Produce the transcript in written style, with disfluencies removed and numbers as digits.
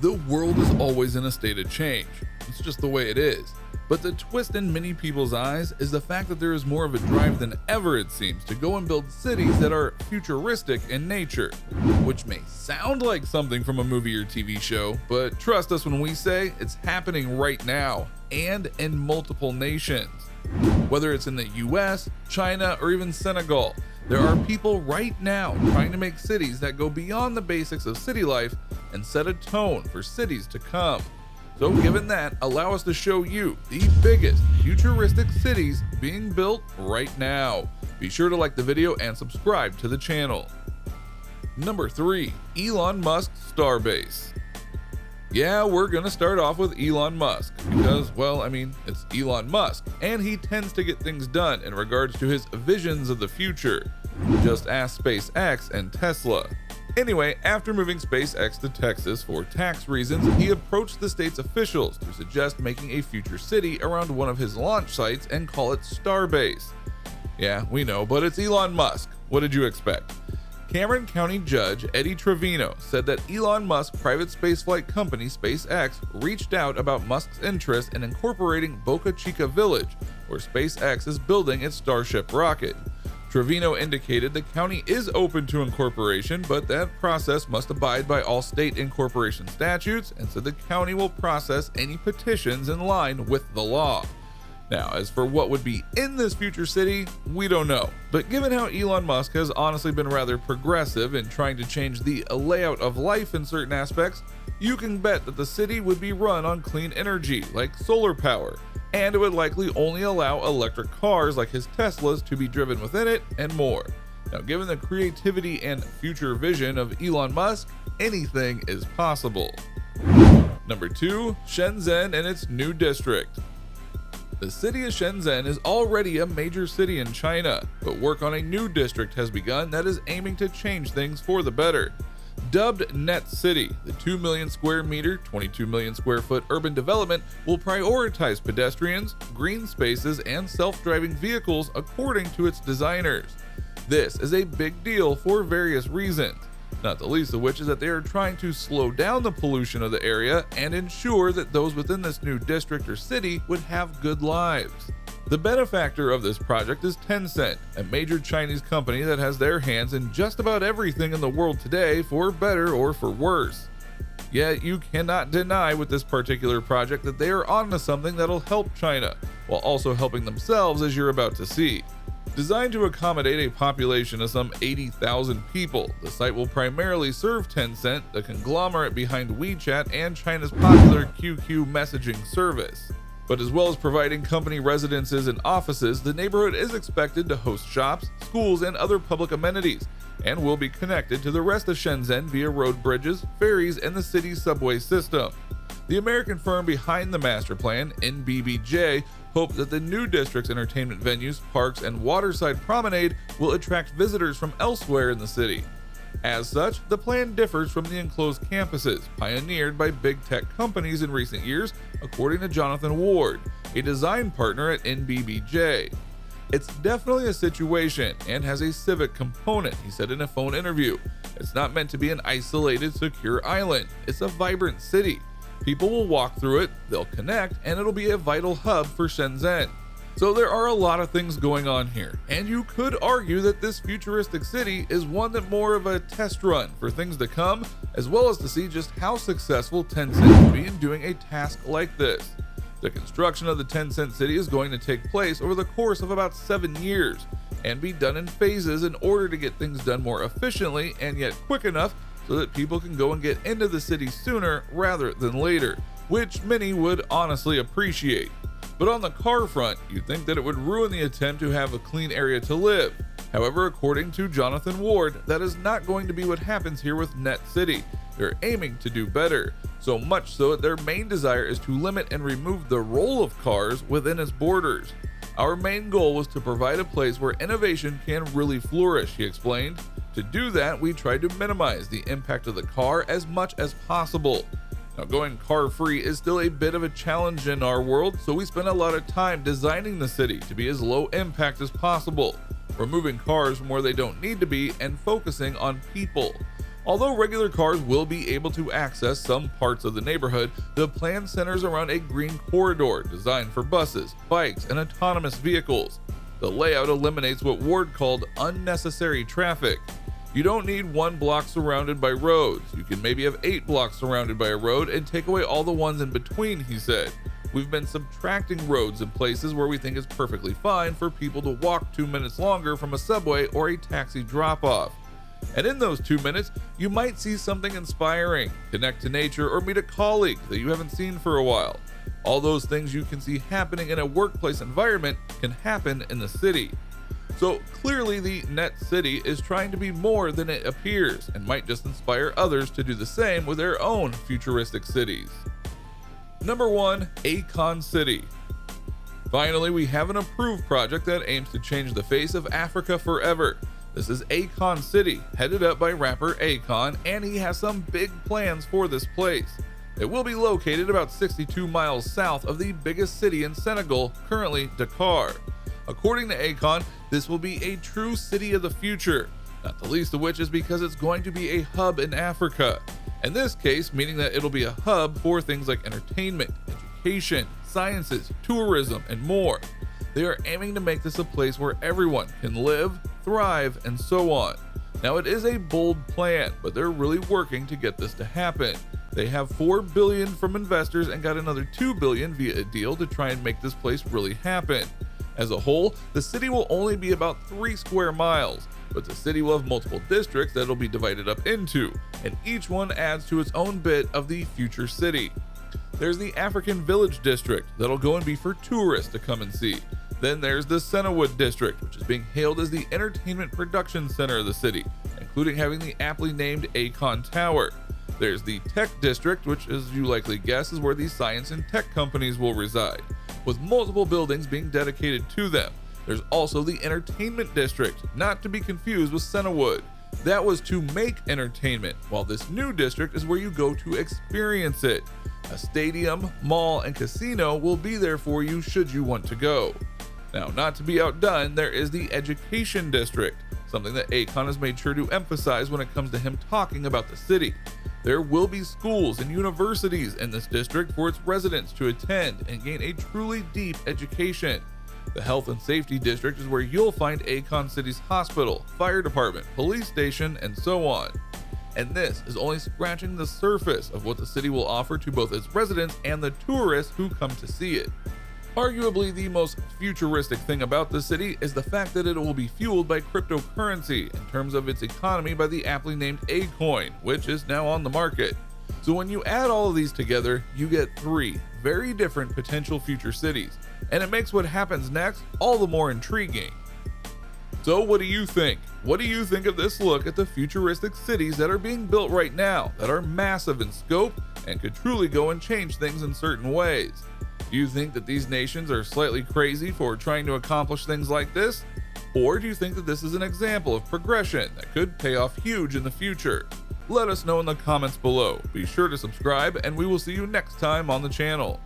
The world is always in a state of change. It's just the way it is. But the twist in many people's eyes is the fact that there is more of a drive than ever, it seems, to go and build cities that are futuristic in nature. Which may sound like something from a movie or TV show, but trust us when we say it's happening right now, and in multiple nations. Whether it's in the US, China, or even Senegal, there are people right now trying to make cities that go beyond the basics of city life and set a tone for cities to come. So given that, allow us to show you the biggest futuristic cities being built right now. Be sure to like the video and subscribe to the channel. Number 3. Elon Musk Starbase. Yeah, we're gonna start off with Elon Musk because, well, I mean, it's Elon Musk and he tends to get things done in regards to his visions of the future. Just ask SpaceX and Tesla. Anyway, after moving SpaceX to Texas for tax reasons, he approached the state's officials to suggest making a future city around one of his launch sites and call it Starbase. Yeah, we know, but it's Elon Musk. What did you expect? Cameron County Judge Eddie Trevino said that Elon Musk's private spaceflight company SpaceX reached out about Musk's interest in incorporating Boca Chica Village, where SpaceX is building its Starship rocket. Trevino indicated the county is open to incorporation, but that process must abide by all state incorporation statutes, and said the county will process any petitions in line with the law. Now, as for what would be in this future city, we don't know. But given how Elon Musk has honestly been rather progressive in trying to change the layout of life in certain aspects, you can bet that the city would be run on clean energy, like solar power, and it would likely only allow electric cars like his Teslas to be driven within it, and more. Now, given the creativity and future vision of Elon Musk, anything is possible. Number 2. Shenzhen and its new district. The city of Shenzhen is already a major city in China, but work on a new district has begun that is aiming to change things for the better. Dubbed Net City, the 2 million square meter, 22 million square foot urban development will prioritize pedestrians, green spaces, and self-driving vehicles according to its designers. This is a big deal for various reasons, not the least of which is that they are trying to slow down the pollution of the area and ensure that those within this new district or city would have good lives. The benefactor of this project is Tencent, a major Chinese company that has their hands in just about everything in the world today, for better or for worse. Yet you cannot deny with this particular project that they are onto something that'll help China, while also helping themselves, as you're about to see. Designed to accommodate a population of some 80,000 people, the site will primarily serve Tencent, the conglomerate behind WeChat and China's popular QQ messaging service. But as well as providing company residences and offices, the neighborhood is expected to host shops, schools, and other public amenities, and will be connected to the rest of Shenzhen via road bridges, ferries, and the city's subway system. The American firm behind the master plan, NBBJ, hope that the new district's entertainment venues, parks, and waterside promenade will attract visitors from elsewhere in the city. As such, the plan differs from the enclosed campuses pioneered by big tech companies in recent years, according to Jonathan Ward, a design partner at NBBJ. It's definitely a situation and has a civic component, he said in a phone interview. It's not meant to be an isolated, secure island. It's a vibrant city. People will walk through it, they'll connect, and it'll be a vital hub for Shenzhen. So there are a lot of things going on here, and you could argue that this futuristic city is one that more of a test run for things to come, as well as to see just how successful Tencent will be in doing a task like this. The construction of the Tencent city is going to take place over the course of about 7 years, and be done in phases in order to get things done more efficiently and yet quick enough so that people can go and get into the city sooner rather than later, which many would honestly appreciate. But on the car front, you'd think that it would ruin the attempt to have a clean area to live. However, according to Jonathan Ward, that is not going to be what happens here with Net City. They're aiming to do better, so much so that their main desire is to limit and remove the role of cars within its borders. Our main goal was to provide a place where innovation can really flourish, he explained. To do that, we tried to minimize the impact of the car as much as possible. Now, going car-free is still a bit of a challenge in our world, so we spent a lot of time designing the city to be as low impact as possible, removing cars from where they don't need to be and focusing on people. Although regular cars will be able to access some parts of the neighborhood, the plan centers around a green corridor designed for buses, bikes, and autonomous vehicles. The layout eliminates what Ward called unnecessary traffic. You don't need 1 block surrounded by roads. You can maybe have 8 blocks surrounded by a road and take away all the ones in between, he said. We've been subtracting roads in places where we think it's perfectly fine for people to walk 2 minutes longer from a subway or a taxi drop-off. And in those 2 minutes, you might see something inspiring, connect to nature, or meet a colleague that you haven't seen for a while. All those things you can see happening in a workplace environment can happen in the city. So clearly the Net City is trying to be more than it appears and might just inspire others to do the same with their own futuristic cities. Number 1, Akon City. Finally, we have an approved project that aims to change the face of Africa forever. This is Akon City, headed up by rapper Akon, and he has some big plans for this place. It will be located about 62 miles south of the biggest city in Senegal, currently Dakar. According to Akon, this will be a true city of the future, not the least of which is because it's going to be a hub in Africa. In this case, meaning that it'll be a hub for things like entertainment, education, sciences, tourism, and more. They are aiming to make this a place where everyone can live, thrive, and so on. Now, it is a bold plan, but they're really working to get this to happen. They have $4 billion from investors and got another $2 billion via a deal to try and make this place really happen. As a whole, the city will only be about 3 square miles, but the city will have multiple districts that'll be divided up into, and each one adds to its own bit of the future city. There's the African Village District that'll go and be for tourists to come and see. Then there's the Senewood District, which is being hailed as the entertainment production center of the city, including having the aptly named Akon Tower. There's the Tech District, which, as you likely guess, is where the science and tech companies will reside, with multiple buildings being dedicated to them. There's also the Entertainment District, not to be confused with Senewood. That was to make entertainment, while this new district is where you go to experience it. A stadium, mall, and casino will be there for you should you want to go. Now, not to be outdone, there is the Education District, something that Akon has made sure to emphasize when it comes to him talking about the city. There will be schools and universities in this district for its residents to attend and gain a truly deep education. The Health and Safety District is where you'll find Akon City's hospital, fire department, police station, and so on. And this is only scratching the surface of what the city will offer to both its residents and the tourists who come to see it. Arguably, the most futuristic thing about the city is the fact that it will be fueled by cryptocurrency in terms of its economy by the aptly named A-Coin, which is now on the market. So when you add all of these together, you get 3 very different potential future cities, and it makes what happens next all the more intriguing. So what do you think? What do you think of this look at the futuristic cities that are being built right now, that are massive in scope and could truly go and change things in certain ways? Do you think that these nations are slightly crazy for trying to accomplish things like this? Or do you think that this is an example of progression that could pay off huge in the future? Let us know in the comments below. Be sure to subscribe, and we will see you next time on the channel.